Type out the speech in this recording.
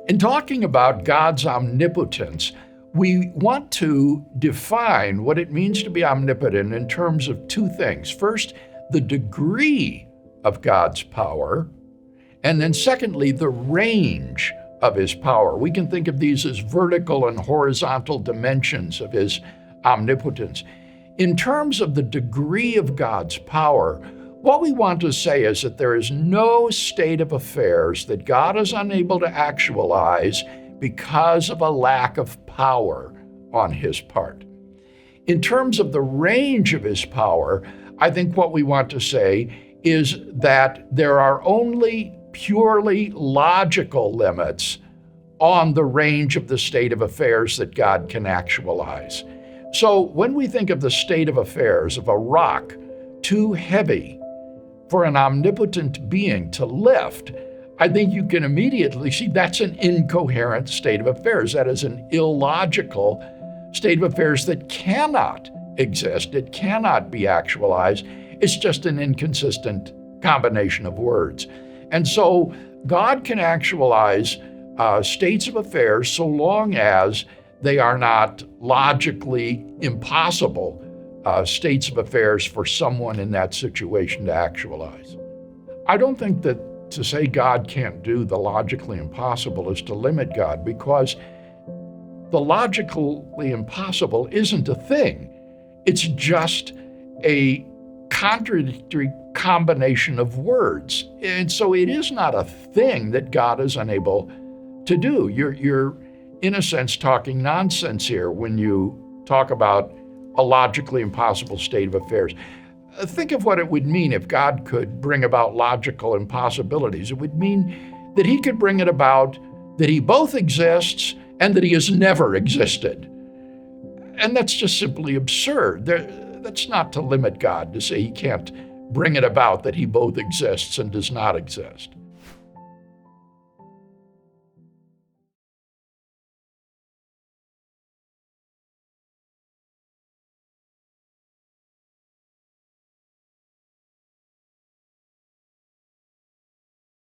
In talking about God's omnipotence, we want to define what it means to be omnipotent in terms of two things. First, the degree of God's power, and then secondly, the range of his power. We can think of these as vertical and horizontal dimensions of his omnipotence. In terms of the degree of God's power, what we want to say is that there is no state of affairs that God is unable to actualize because of a lack of power on his part. In terms of the range of his power, I think what we want to say is that there are only purely logical limits on the range of the state of affairs that God can actualize. So when we think of the state of affairs of a rock too heavy for an omnipotent being to lift, I think you can immediately see that's an incoherent state of affairs. That is an illogical state of affairs that cannot exist. It cannot be actualized. It's just an inconsistent combination of words. And so God can actualize states of affairs so long as they are not logically impossible states of affairs for someone in that situation to actualize. I don't think that to say God can't do the logically impossible is to limit God, because the logically impossible isn't a thing. It's just a contradictory combination of words. And so it is not a thing that God is unable to do. You're in a sense talking nonsense here when you talk about a logically impossible state of affairs. Think of what it would mean if God could bring about logical impossibilities. It would mean that he could bring it about that he both exists and that he has never existed. And that's just simply absurd. That's not to limit God, to say he can't bring it about that he both exists and does not exist.